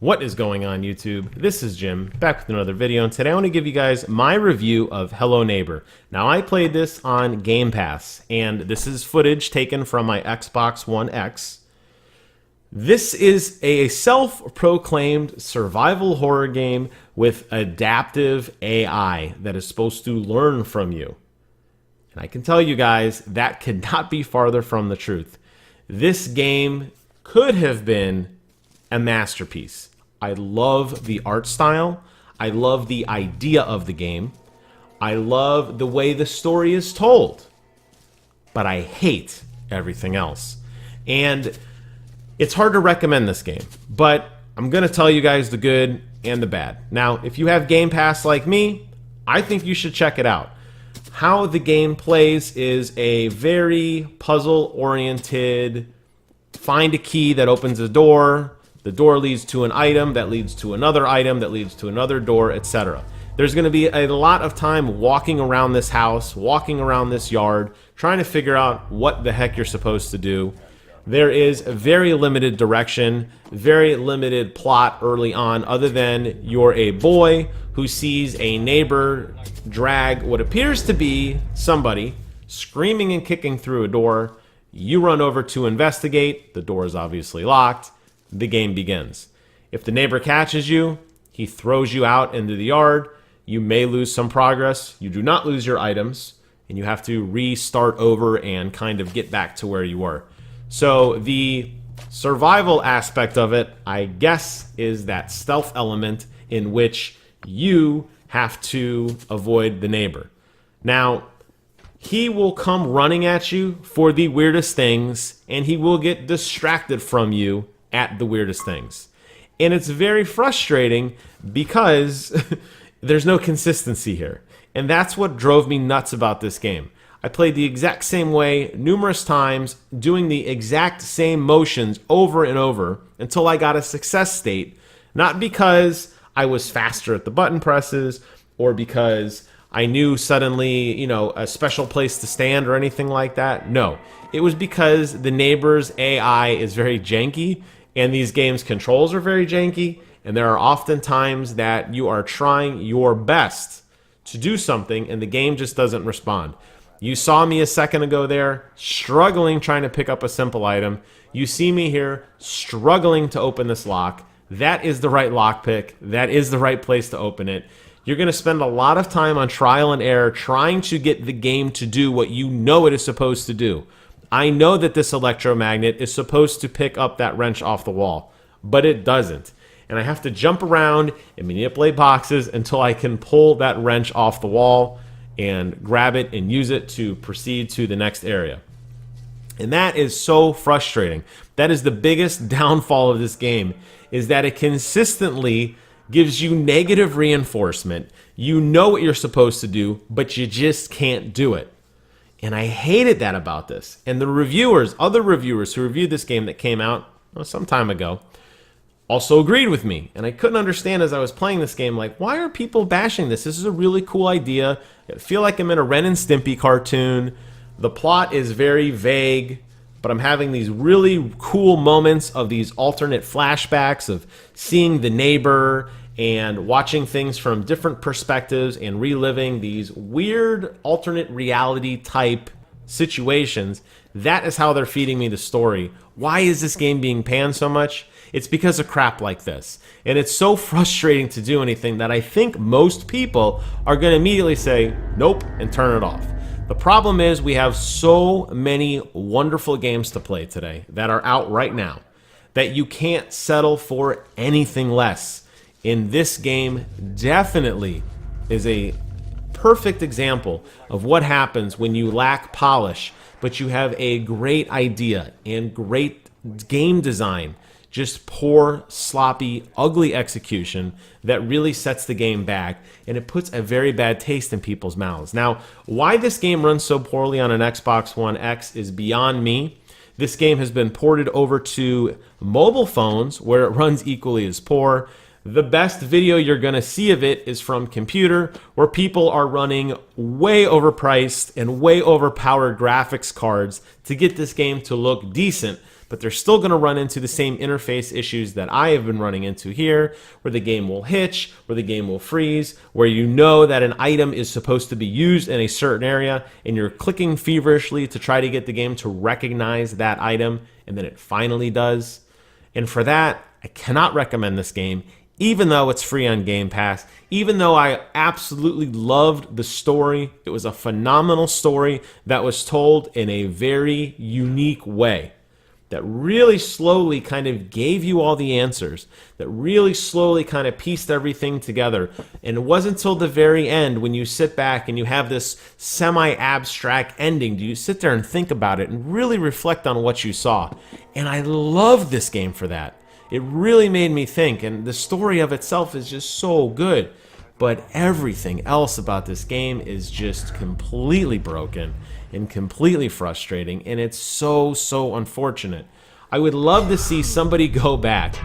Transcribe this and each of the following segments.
What is going on, YouTube? This is Jim, back with another video, and today I want to give you guys my review of Hello Neighbor. Now, I played this on Game Pass, and this is footage taken from my Xbox One X. This is a self-proclaimed survival horror game with adaptive AI that is supposed to learn from you. And I can tell you guys, that could not be farther from the truth. This game could have been a masterpiece. I love the art style. I love the idea of the game. I love the way the story is told. But I hate everything else. And it's hard to recommend this game, but I'm going to tell you guys the good and the bad. Now, if you have Game Pass like me, I think you should check it out. How the game plays is a very puzzle-oriented, find a key that opens a door. The door leads to an item that leads to another item that leads to another door, etc. There's going to be a lot of time walking around this house, walking around this yard, trying to figure out what the heck you're supposed to do. There is a very limited direction, very limited plot early on, other than you're a boy who sees a neighbor drag what appears to be somebody screaming and kicking through a door. You run over to investigate. The door is obviously locked. The game begins. If the neighbor catches you, he throws you out into the yard. You may lose some progress. You do not lose your items, and you have to restart over and kind of get back to where you were. So the survival aspect of it, I guess, is that stealth element in which you have to avoid the neighbor. Now, he will come running at you for the weirdest things, and he will get distracted from you at the weirdest things. And it's very frustrating because there's no consistency here. And that's what drove me nuts about this game. I played the exact same way numerous times, doing the exact same motions over and over until I got a success state. Not because I was faster at the button presses or because I knew suddenly, a special place to stand or anything like that. No, it was because the neighbor's AI is very janky, and these games' controls are very janky, and there are often times that you are trying your best to do something, and the game just doesn't respond. You saw me a second ago there, struggling trying to pick up a simple item. You see me here, struggling to open this lock. That is the right lockpick. That is the right place to open it. You're going to spend a lot of time on trial and error trying to get the game to do what you know it is supposed to do. I know that this electromagnet is supposed to pick up that wrench off the wall, but it doesn't. And I have to jump around and manipulate boxes until I can pull that wrench off the wall and grab it and use it to proceed to the next area. And that is so frustrating. That is the biggest downfall of this game, is that it consistently gives you negative reinforcement. You know what you're supposed to do, but you just can't do it. And I hated that about this. And the reviewers, other reviewers who reviewed this game that came out some time ago, also agreed with me. And I couldn't understand as I was playing this game, like, why are people bashing this? This is a really cool idea. I feel like I'm in a Ren and Stimpy cartoon. The plot is very vague, but I'm having these really cool moments of these alternate flashbacks of seeing the neighbor and watching things from different perspectives and reliving these weird alternate reality type situations. That is how they're feeding me the story. Why is this game being panned so much? It's because of crap like this. And it's so frustrating to do anything that I think most people are going to immediately say, nope, and turn it off. The problem is we have so many wonderful games to play today that are out right now that you can't settle for anything less. And this game definitely is a perfect example of what happens when you lack polish, but you have a great idea and great game design. Just poor, sloppy, ugly execution that really sets the game back, and it puts a very bad taste in people's mouths. Now, why this game runs so poorly on an Xbox One X is beyond me. This game has been ported over to mobile phones where it runs equally as poor. The best video you're going to see of it is from computer, where people are running way overpriced and way overpowered graphics cards to get this game to look decent. but they're still going to run into the same interface issues that I have been running into here, where the game will hitch, where the game will freeze, where you know that an item is supposed to be used in a certain area, and you're clicking feverishly to try to get the game to recognize that item, and then it finally does. And for that, I cannot recommend this game, even though it's free on Game Pass, even though I absolutely loved the story. It was a phenomenal story that was told in a very unique way, that really slowly kind of gave you all the answers, that really slowly kind of pieced everything together. And it wasn't until the very end, when you sit back and you have this semi-abstract ending, do you sit there and think about it and really reflect on what you saw. And I loved this game for that. It really made me think, and the story of itself is just so good. But everything else about this game is just completely broken and completely frustrating, and it's so unfortunate. I would love to see somebody go back,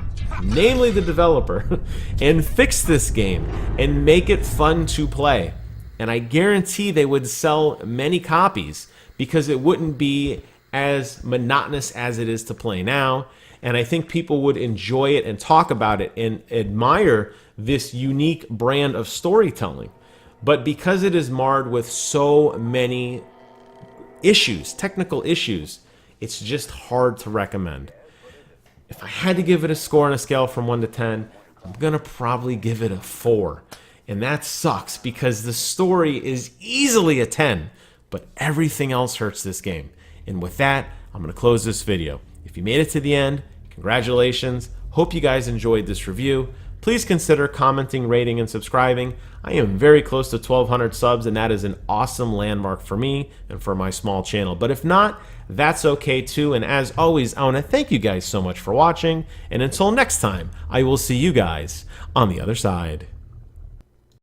namely the developer, and fix this game and make it fun to play. And I guarantee they would sell many copies because it wouldn't be as monotonous as it is to play now. And I think people would enjoy it and talk about it and admire this unique brand of storytelling. But because it is marred with so many issues, technical issues, it's just hard to recommend. If I had to give it a score on a scale from 1 to 10, I'm going to probably give it a 4. And that sucks because the story is easily a 10, but everything else hurts this game. And with that, I'm going to close this video. If you made it to the end, congratulations. Hope you guys enjoyed this review. Please consider commenting, rating, and subscribing. I am very close to 1,200 subs, and that is an awesome landmark for me and for my small channel. But if not, that's okay too. And as always, I want to thank you guys so much for watching. And until next time, I will see you guys on the other side.